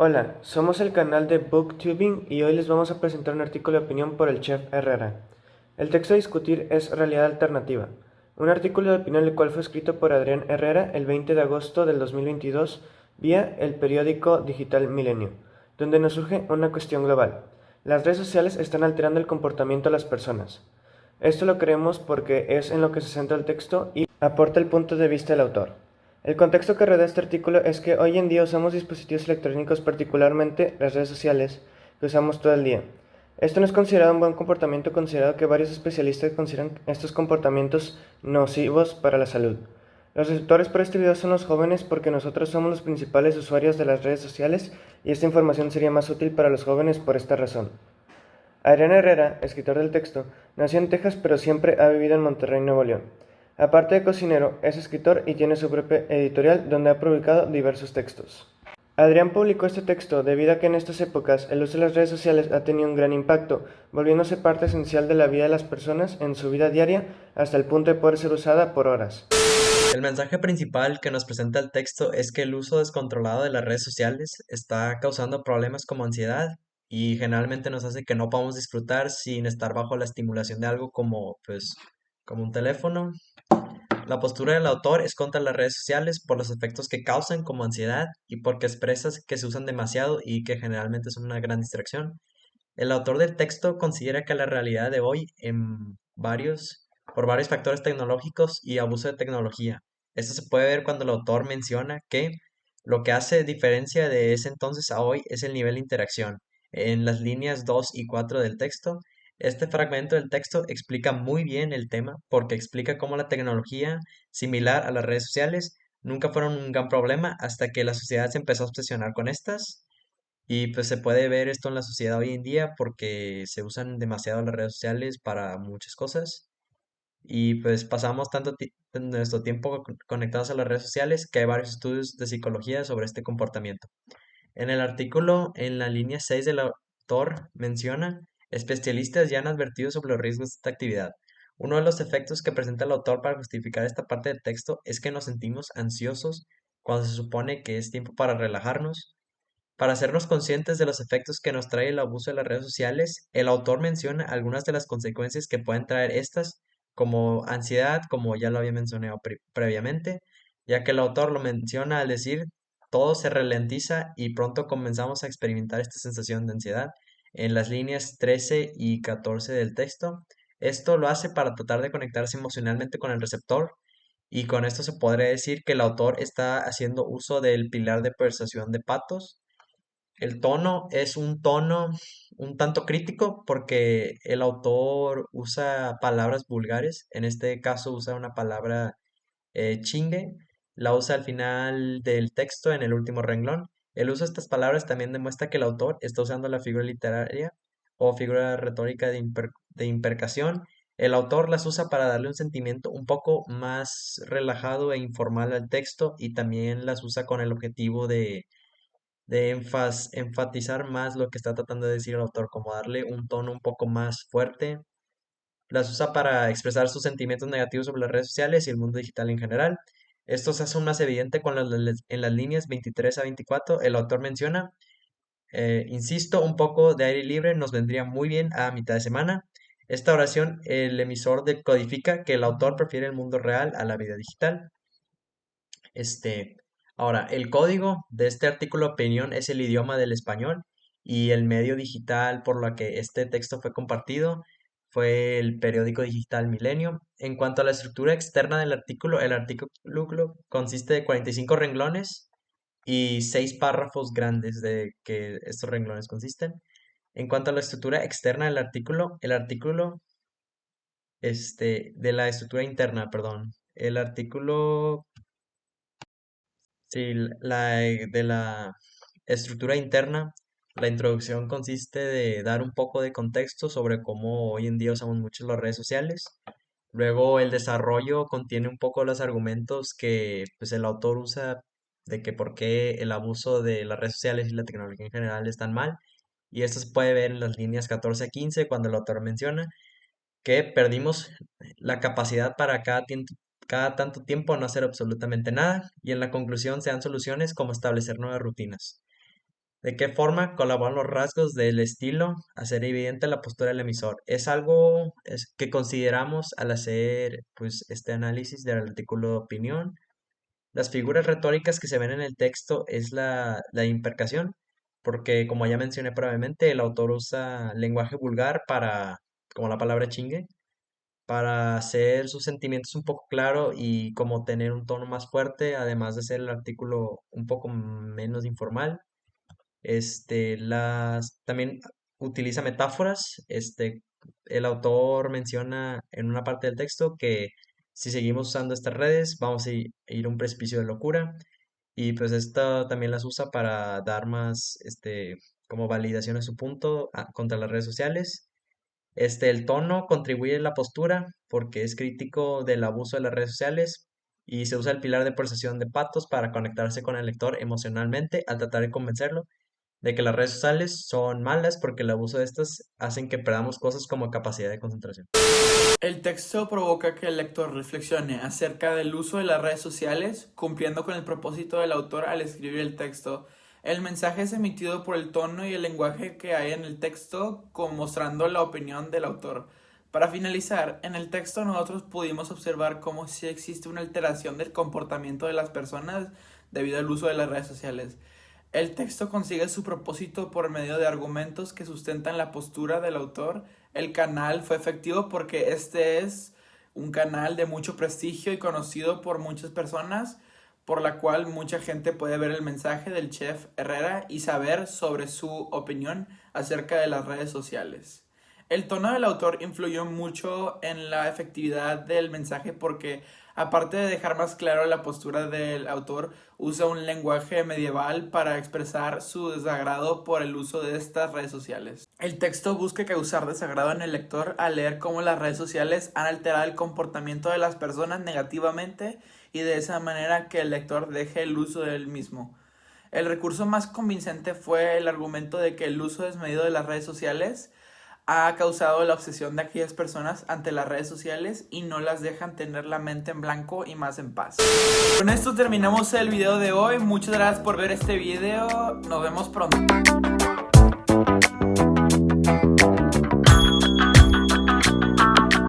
Hola, somos el canal de Booktubing y hoy les vamos a presentar un artículo de opinión por el chef Herrera. El texto a discutir es Realidad Alternativa, un artículo de opinión el cual fue escrito por Adrián Herrera el 20 de agosto del 2022 vía el periódico digital Milenio, donde nos surge una cuestión global. Las redes sociales están alterando el comportamiento de las personas. Esto lo creemos porque es en lo que se centra el texto y aporta el punto de vista del autor. El contexto que rodea este artículo es que hoy en día usamos dispositivos electrónicos, particularmente las redes sociales, que usamos todo el día. Esto no es considerado un buen comportamiento, considerado que varios especialistas consideran estos comportamientos nocivos para la salud. Los receptores para este video son los jóvenes porque nosotros somos los principales usuarios de las redes sociales y esta información sería más útil para los jóvenes por esta razón. Adrián Herrera, escritor del texto, nació en Texas pero siempre ha vivido en Monterrey, Nuevo León. Aparte de cocinero, es escritor y tiene su propia editorial donde ha publicado diversos textos. Adrián publicó este texto debido a que en estas épocas el uso de las redes sociales ha tenido un gran impacto, volviéndose parte esencial de la vida de las personas en su vida diaria hasta el punto de poder ser usada por horas. El mensaje principal que nos presenta el texto es que el uso descontrolado de las redes sociales está causando problemas como ansiedad y generalmente nos hace que no podamos disfrutar sin estar bajo la estimulación de algo como un teléfono. La postura del autor es contra las redes sociales por los efectos que causan como ansiedad y porque expresas que se usan demasiado y que generalmente son una gran distracción. El autor del texto considera que la realidad de hoy por varios factores tecnológicos y abuso de tecnología. Esto se puede ver cuando el autor menciona que lo que hace diferencia de ese entonces a hoy es el nivel de interacción. En las líneas 2 y 4 del texto, este fragmento del texto explica muy bien el tema porque explica cómo la tecnología, similar a las redes sociales, nunca fueron un gran problema hasta que la sociedad se empezó a obsesionar con estas y pues se puede ver esto en la sociedad hoy en día porque se usan demasiado las redes sociales para muchas cosas y pues pasamos nuestro tiempo conectados a las redes sociales que hay varios estudios de psicología sobre este comportamiento. En el artículo, en la línea 6 del autor menciona, especialistas ya han advertido sobre los riesgos de esta actividad. Uno de los efectos que presenta el autor para justificar esta parte del texto es que nos sentimos ansiosos cuando se supone que es tiempo para relajarnos. Para hacernos conscientes de los efectos que nos trae el abuso de las redes sociales, el autor menciona algunas de las consecuencias que pueden traer estas, como ansiedad, como ya lo había mencionado previamente, ya que el autor lo menciona al decir, todo se ralentiza y pronto comenzamos a experimentar esta sensación de ansiedad en las líneas 13 y 14 del texto. Esto lo hace para tratar de conectarse emocionalmente con el receptor y con esto se podría decir que el autor está haciendo uso del pilar de persuasión de Patos. El tono es un tono un tanto crítico porque el autor usa palabras vulgares. En este caso usa una palabra chingue, la usa al final del texto en el último renglón. El uso de estas palabras también demuestra que el autor está usando la figura literaria o figura retórica de impercación. El autor las usa para darle un sentimiento un poco más relajado e informal al texto y también las usa con el objetivo de enfatizar más lo que está tratando de decir el autor, como darle un tono un poco más fuerte. Las usa para expresar sus sentimientos negativos sobre las redes sociales y el mundo digital en general. Esto se hace aún más evidente en las líneas 23 a 24. El autor menciona, insisto, un poco de aire libre nos vendría muy bien a mitad de semana. Esta oración, el emisor decodifica que el autor prefiere el mundo real a la vida digital. Este, ahora, el código de este artículo de opinión es el idioma del español y el medio digital por la que este texto fue compartido fue el periódico digital Milenio. En cuanto a la estructura externa del artículo, el artículo consiste de 45 renglones y 6 párrafos grandes de que estos renglones consisten. En cuanto a la estructura externa del artículo, de la estructura interna, perdón, el artículo Sí, de la estructura interna, la introducción consiste de dar un poco de contexto sobre cómo hoy en día usamos mucho las redes sociales. Luego el desarrollo contiene un poco los argumentos que pues, el autor usa de que por qué el abuso de las redes sociales y la tecnología en general están mal. Y esto se puede ver en las líneas 14 a 15 cuando el autor menciona que perdimos la capacidad para cada tanto tiempo no hacer absolutamente nada y en la conclusión se dan soluciones como establecer nuevas rutinas. ¿De qué forma colaboran los rasgos del estilo a hacer evidente la postura del emisor? Es algo que consideramos al hacer pues, este análisis del artículo de opinión. Las figuras retóricas que se ven en el texto es la impercación, porque como ya mencioné previamente, el autor usa lenguaje vulgar para, como la palabra chingue, para hacer sus sentimientos un poco claro y como tener un tono más fuerte, además de ser el artículo un poco menos informal. También utiliza metáforas. El autor menciona en una parte del texto que si seguimos usando estas redes, vamos a ir a un precipicio de locura. Y pues esto también las usa para dar más, como validación a su punto contra las redes sociales. El tono contribuye a la postura porque es crítico del abuso de las redes sociales y se usa el pilar de persuasión de Patos para conectarse con el lector emocionalmente al tratar de convencerlo de que las redes sociales son malas porque el abuso de estas hacen que perdamos cosas como capacidad de concentración. El texto provoca que el lector reflexione acerca del uso de las redes sociales, cumpliendo con el propósito del autor al escribir el texto. El mensaje es emitido por el tono y el lenguaje que hay en el texto, como mostrando la opinión del autor. Para finalizar, en el texto nosotros pudimos observar cómo sí existe una alteración del comportamiento de las personas debido al uso de las redes sociales. El texto consigue su propósito por medio de argumentos que sustentan la postura del autor. El canal fue efectivo porque este es un canal de mucho prestigio y conocido por muchas personas, por la cual mucha gente puede ver el mensaje del chef Herrera y saber sobre su opinión acerca de las redes sociales. El tono del autor influyó mucho en la efectividad del mensaje porque, aparte de dejar más claro la postura del autor, usa un lenguaje medieval para expresar su desagrado por el uso de estas redes sociales. El texto busca causar desagrado en el lector al leer cómo las redes sociales han alterado el comportamiento de las personas negativamente y de esa manera que el lector deje el uso del mismo. El recurso más convincente fue el argumento de que el uso desmedido de las redes sociales ha causado la obsesión de aquellas personas ante las redes sociales y no las dejan tener la mente en blanco y más en paz. Con esto terminamos el video de hoy. Muchas gracias por ver este video. Nos vemos pronto.